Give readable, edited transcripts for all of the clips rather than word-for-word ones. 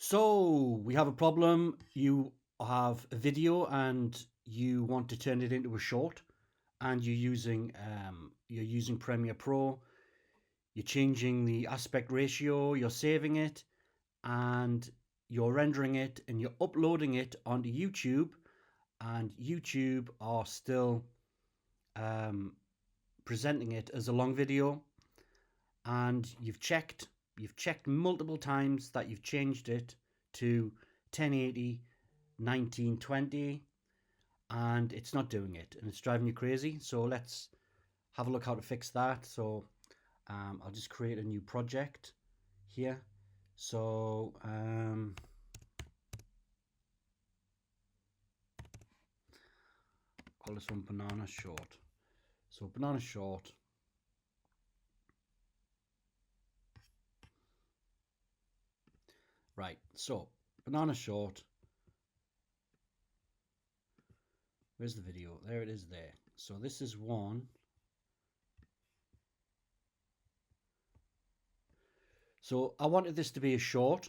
So we have a problem. You have a video and you want to turn it into a short, and you're using Premiere Pro. You're changing the aspect ratio. You're saving it, and you're rendering it, and you're uploading it onto YouTube. And YouTube are still presenting it as a long video. And you've checked multiple times that you've changed it to 1080 1920, and it's not doing it, and it's driving you crazy. So let's have a look how to fix that. So I'll just create a new project here. So call this one banana short. So banana short. Right, so banana short. Where's the video? There it is there. So this is one. So I wanted this to be a short.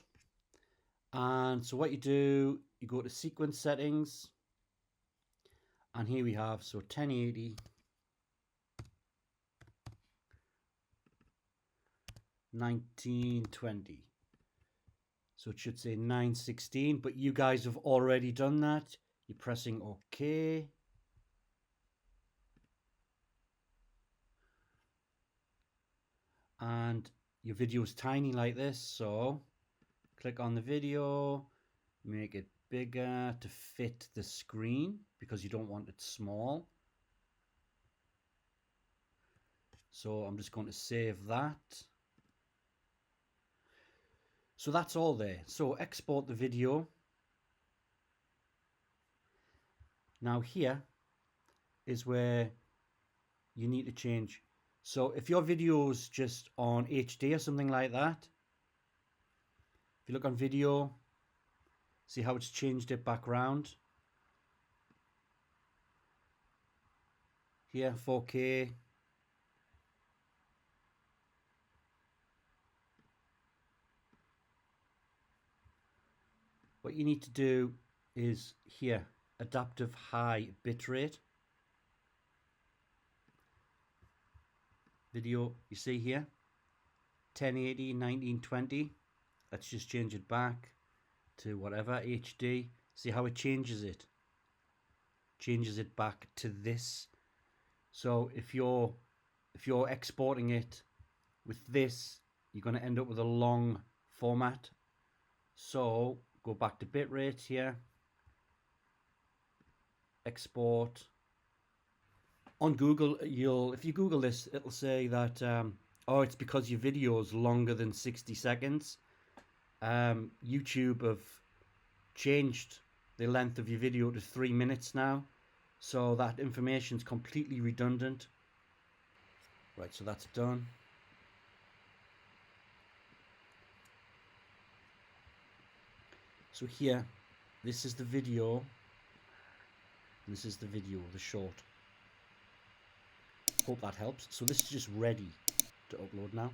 And so what you do, you go to sequence settings. And here we have, so 1080. 1920. So it should say 916, but you guys have already done that. You're pressing OK. And your video is tiny like this, so click on the video, make it bigger to fit the screen because you don't want it small. So I'm just going to save that. So that's all there. So export the video. Now here is where you need to change. So if your video's just on HD or something like that, if you look on video, see how it's changed it back round. Here, 4K. What you need to do is here, adaptive high bitrate. Video, you see here, 1080, 1920. Let's just change it back to whatever, HD. See how it changes it? Changes it back to this. So if you're exporting it with this, you're going to end up with a long format. So go back to bitrate here, export. On Google, if you Google this, it'll say that oh, it's because your video is longer than 60 seconds. YouTube have changed the length of your video to 3 minutes now, so that information is completely redundant. Right, so that's done. So here, this is the video. This is the video, the short. Hope that helps. So this is just ready to upload now.